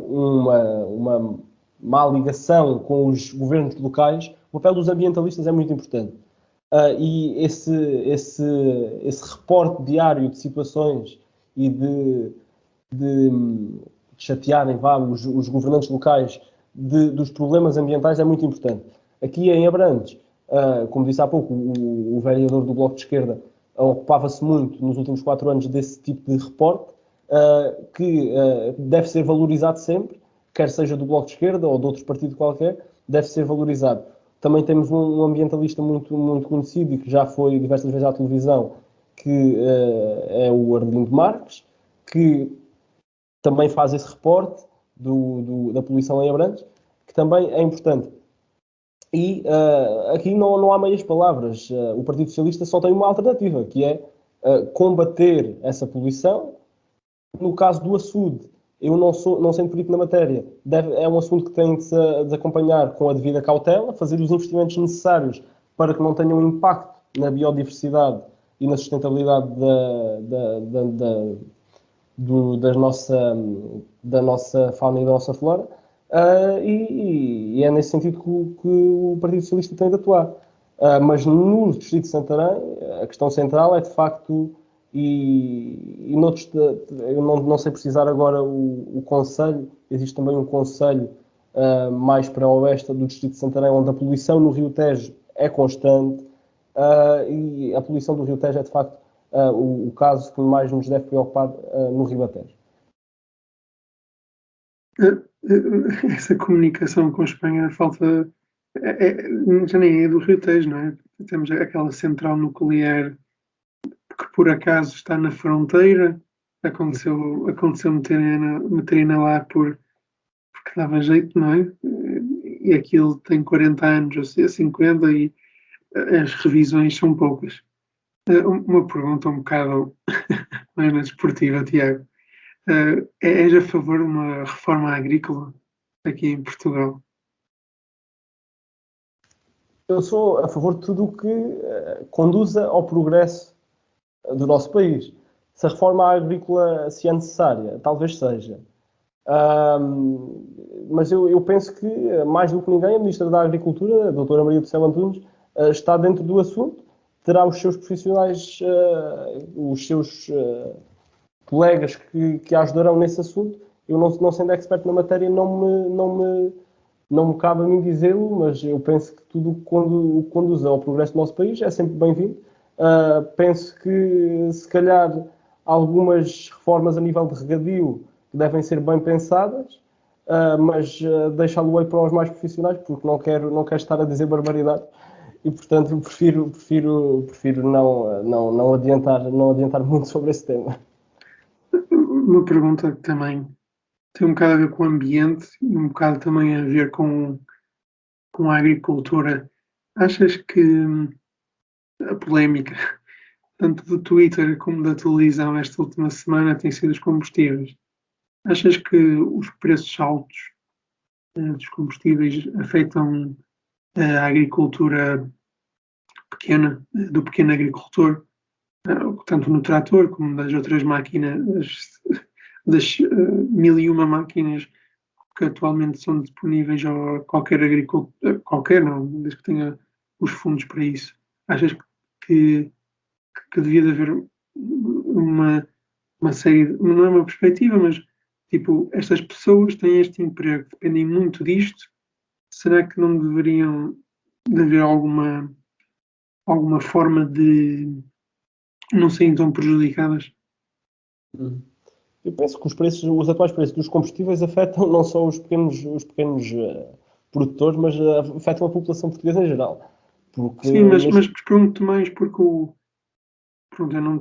uma má ligação com os governos locais, o papel dos ambientalistas é muito importante. E esse reporte diário de situações e de chatearem os governantes locais dos problemas ambientais é muito importante. Aqui em Abrantes, como disse há pouco, o vereador do Bloco de Esquerda ocupava-se muito nos últimos 4 anos desse tipo de reporte, que deve ser valorizado sempre, quer seja do Bloco de Esquerda ou de outro partido qualquer, deve ser valorizado. Também temos um ambientalista muito, muito conhecido e que já foi diversas vezes à televisão, que é o Arlindo Marques, que também faz esse reporte da poluição em Abrantes, que também é importante. E aqui não há meias palavras. O Partido Socialista só tem uma alternativa, que é combater essa poluição. No caso do açude, eu não sendo perito na matéria, é um assunto que tem de se acompanhar com a devida cautela, fazer os investimentos necessários para que não tenham um impacto na biodiversidade e na sustentabilidade da nossa fauna e da nossa flora, e é nesse sentido que o Partido Socialista tem de atuar. Mas no Distrito de Santarém, a questão central é de facto, e noutros, eu não sei precisar agora o concelho, existe também um concelho mais para o oeste do Distrito de Santarém, onde a poluição no Rio Tejo é constante, e a poluição do Rio Tejo é de facto o caso que mais nos deve preocupar no Ribatejo. Essa comunicação com a Espanha falta. Já nem é do Rio Tejo, não é? Temos aquela central nuclear que por acaso está na fronteira. Aconteceu meterem-na lá porque dava jeito, não é? E aquilo tem 40 anos, ou seja, 50, e as revisões são poucas. Uma pergunta um bocado mais desportiva, Tiago. És a favor de uma reforma agrícola aqui em Portugal? Eu sou a favor de tudo o que conduza ao progresso do nosso país. Se a reforma agrícola se é necessária, talvez seja. Mas eu penso que, mais do que ninguém, a Ministra da Agricultura, a doutora Maria do Céu Antunes, está dentro do assunto, terá os seus profissionais, os seus colegas que a ajudarão nesse assunto. Eu não sendo expert na matéria, não me cabe a mim dizê-lo, mas eu penso que tudo quando conduz ao progresso do nosso país é sempre bem-vindo. Penso que, se calhar, algumas reformas a nível de regadio devem ser bem pensadas, mas deixá-lo aí para os mais profissionais, porque não quero estar a dizer barbaridade e, portanto, prefiro não adiantar muito sobre esse tema. Uma pergunta que também tem um bocado a ver com o ambiente e um bocado também a ver com a agricultura. Achas que a polémica, tanto do Twitter como da televisão esta última semana, tem sido os combustíveis? Achas que os preços altos dos combustíveis afetam a agricultura pequena, do pequeno agricultor, tanto no trator como das outras máquinas, das mil e uma máquinas que atualmente são disponíveis a qualquer agricultor, qualquer não, desde que tenha os fundos para isso? Achas que devia de haver uma série, não é uma perspectiva, mas tipo, estas pessoas têm este emprego, dependem muito disto, será que não deveriam de haver alguma forma de não serem tão prejudicadas? Eu penso que os atuais preços dos combustíveis afetam não só os pequenos produtores, mas afetam a população portuguesa em geral. Porque sim, mas pergunto mais porque pronto, eu não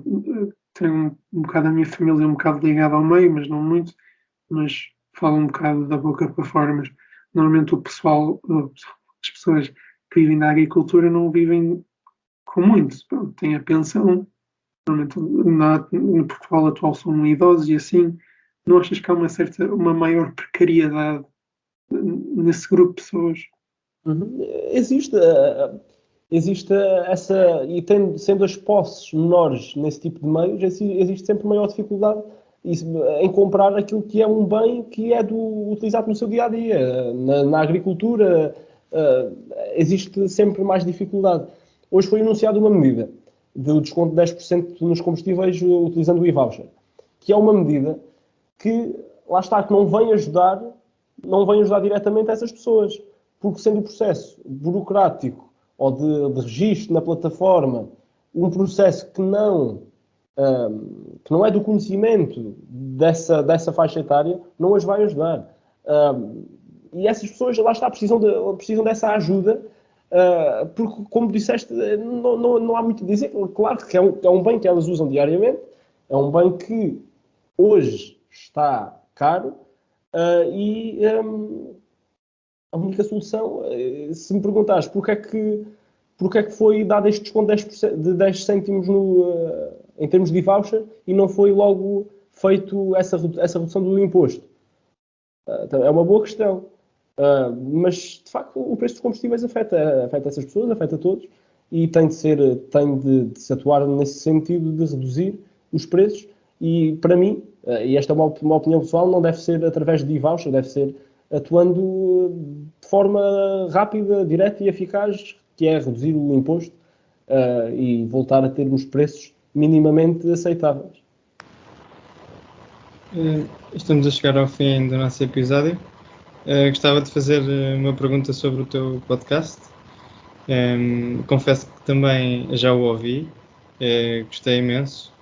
tenho um bocado a minha família um bocado ligada ao meio, mas não muito, mas falo um bocado da boca para fora, mas normalmente o pessoal, as pessoas que vivem da agricultura não vivem com muito, pronto, têm a pensão, normalmente no Portugal atual são idosos e assim, não achas que há uma maior precariedade nesse grupo de pessoas? Existe essa, e sendo as posses menores nesse tipo de meios, existe sempre maior dificuldade em comprar aquilo que é um bem que é utilizado no seu dia-a-dia. Na agricultura existe sempre mais dificuldade. Hoje foi anunciada uma medida do desconto de 10% nos combustíveis utilizando o e-voucher, que é uma medida que, lá está, que não vem ajudar diretamente essas pessoas, porque sendo o processo burocrático ou de registro na plataforma um processo que não é do conhecimento dessa faixa etária, não as vai ajudar. E essas pessoas, lá está, precisam dessa ajuda, porque, como disseste, não há muito a dizer. Claro que é um bem que elas usam diariamente, é um bem que hoje está caro, e a única solução, se me perguntares porque é que foi dado este desconto de 10 cêntimos em termos de voucher e não foi logo feito essa redução do imposto? É uma boa questão. Mas, de facto, o preço dos combustíveis afeta essas pessoas, afeta todos, e tem de se atuar nesse sentido de reduzir os preços. E, para mim, e esta é uma opinião pessoal, não deve ser através de e-voucher, deve ser atuando de forma rápida, direta e eficaz, que é reduzir o imposto e voltar a termos preços minimamente aceitáveis. Estamos a chegar ao fim do nosso episódio. Gostava de fazer uma pergunta sobre o teu podcast. Confesso que também já o ouvi, gostei imenso.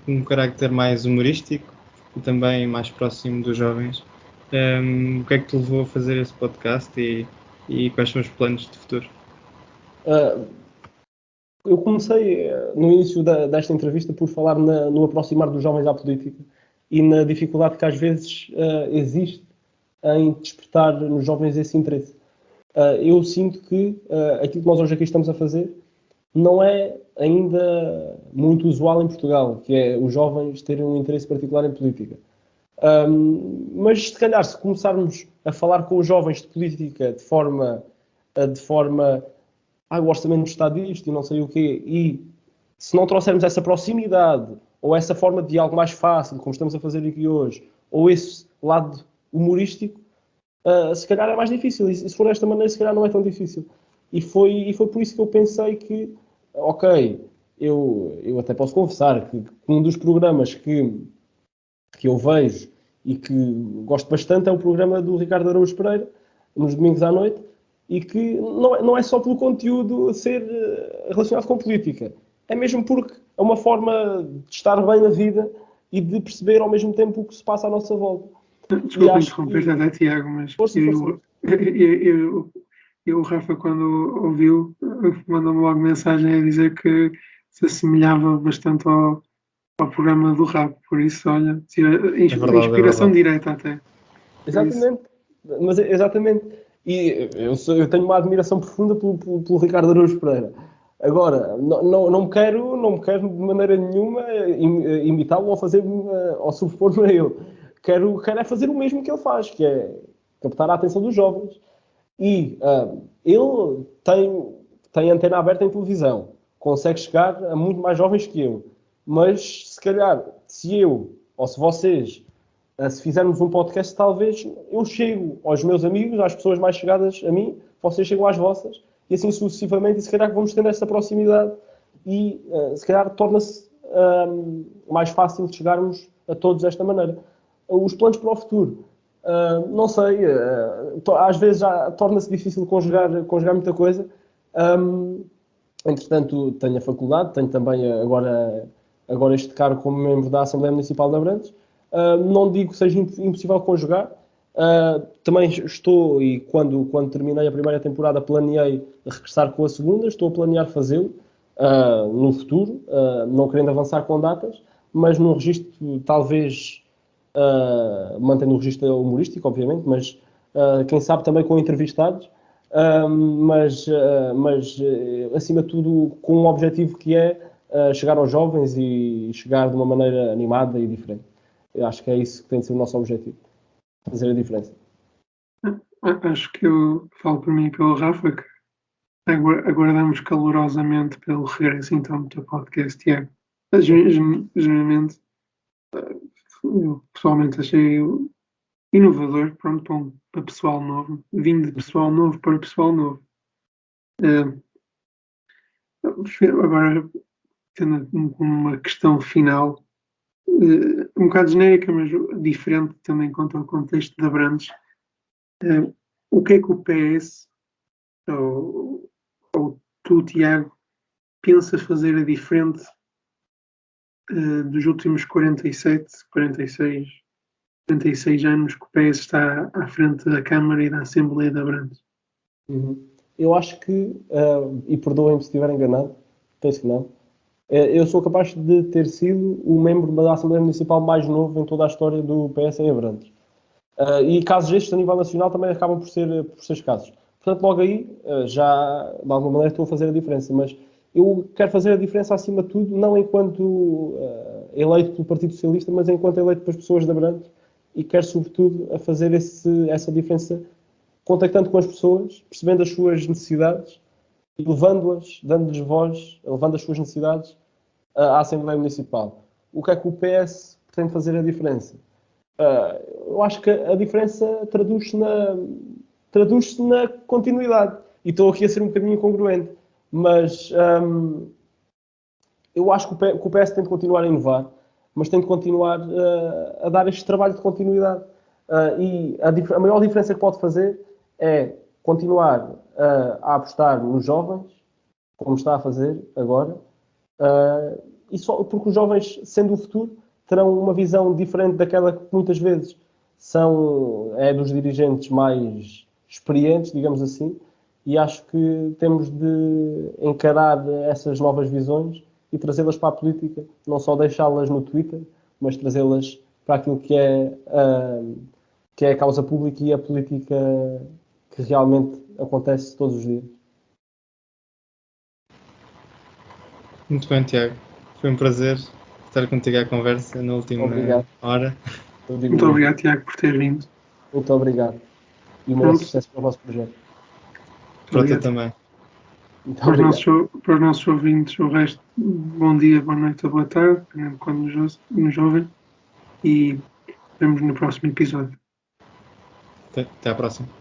Um carácter mais humorístico e também mais próximo dos jovens. O que é que te levou a fazer esse podcast e quais são os planos de futuro? Eu comecei no início desta entrevista por falar no aproximar dos jovens à política e na dificuldade que às vezes existe em despertar nos jovens esse interesse. Eu sinto que aquilo que nós hoje aqui estamos a fazer não é ainda muito usual em Portugal, que é os jovens terem um interesse particular em política. Mas se calhar, se começarmos a falar com os jovens de política de forma o orçamento está disto e não sei o quê, e se não trouxermos essa proximidade, ou essa forma de algo mais fácil, como estamos a fazer aqui hoje, ou esse lado humorístico, se calhar é mais difícil. E se for desta maneira, se calhar não é tão difícil. E foi por isso que eu pensei que, ok, eu até posso confessar que um dos programas que eu vejo e que gosto bastante é o programa do Ricardo Araújo Pereira, nos domingos à noite, e que não é só pelo conteúdo ser relacionado com política. É mesmo porque é uma forma de estar bem na vida e de perceber ao mesmo tempo o que se passa à nossa volta. Desculpa interromper-te até, Tiago, mas Força. o Rafa, quando ouviu, mandou-me logo mensagem a dizer que se assemelhava bastante ao programa do Rabo, por isso, olha, inspiração direta até. Exatamente, mas exatamente. E eu tenho uma admiração profunda pelo Ricardo Araújo Pereira. Agora, não me quero de maneira nenhuma imitá-lo ou ou sobrepor-me a ele. Quero é fazer o mesmo que ele faz, que é captar a atenção dos jovens. E ele tem antena aberta em televisão, consegue chegar a muito mais jovens que eu. Mas, se calhar, se eu ou se vocês, se fizermos um podcast, talvez eu chego aos meus amigos, às pessoas mais chegadas a mim, vocês chegam às vossas, e assim sucessivamente, e se calhar vamos tendo essa proximidade e se calhar torna-se mais fácil de chegarmos a todos desta maneira. Os planos para o futuro. Não sei, às vezes já torna-se difícil conjugar muita coisa. Entretanto, tenho a faculdade, tenho também agora este cargo como membro da Assembleia Municipal de Abrantes. Não digo que seja impossível conjugar. Também estou, e quando terminei a primeira temporada, planeei regressar com a segunda. Estou a planear fazê-lo no futuro, não querendo avançar com datas, mas num registro talvez mantendo o registro humorístico, obviamente, mas quem sabe também com entrevistados, mas acima de tudo com um objetivo que é chegar aos jovens e chegar de uma maneira animada e diferente. Eu acho que é isso que tem de ser o nosso objetivo, fazer a diferença. Acho que eu falo por mim e pelo Rafa, que aguardamos calorosamente pelo regresso então do teu podcast, Tiago. Genuinamente, eu pessoalmente achei inovador, pronto, para pessoal novo, vindo de pessoal novo para pessoal novo. Agora, tendo uma questão final, um bocado genérica, mas diferente também quanto ao contexto de Abrantes. O que é que o PS, ou tu, Tiago, pensas fazer a diferente dos últimos 47, 46, 46 anos que o PS está à frente da Câmara e da Assembleia de Abrantes? Eu acho que, e perdoem-me se estiver enganado, penso que não, eu sou capaz de ter sido o membro da Assembleia Municipal mais novo em toda a história do PS em Abrantes. E casos estes a nível nacional também acabam por ser escassos. Portanto, logo aí, já de alguma maneira estou a fazer a diferença, mas eu quero fazer a diferença acima de tudo, não enquanto eleito pelo Partido Socialista, mas enquanto eleito pelas pessoas de Abrantes, e quero sobretudo a fazer essa diferença contactando com as pessoas, percebendo as suas necessidades e levando-as, dando-lhes voz, levando as suas necessidades à Assembleia Municipal. O que é que o PS pretende fazer a diferença? Eu acho que a diferença traduz-se na continuidade. E estou aqui a ser um bocadinho incongruente, mas eu acho que o PS tem de continuar a inovar, mas tem de continuar a dar este trabalho de continuidade. E a maior diferença que pode fazer é continuar a apostar nos jovens, como está a fazer agora, e só porque os jovens, sendo o futuro, terão uma visão diferente daquela que muitas vezes é dos dirigentes mais experientes, digamos assim, e acho que temos de encarar essas novas visões e trazê-las para a política, não só deixá-las no Twitter, mas trazê-las para aquilo que é a causa pública e a política que realmente acontece todos os dias. Muito bem, Tiago. Foi um prazer estar contigo à conversa na última hora. Muito obrigado, Tiago, por ter vindo. Muito obrigado. E muito sucesso para o vosso projeto. Para tu também. Muito Para os, obrigado. para os nossos ouvintes, o resto, bom dia, boa noite ou boa tarde, dependendo de quando nos ouvem. E vemos no próximo episódio. Até à próxima.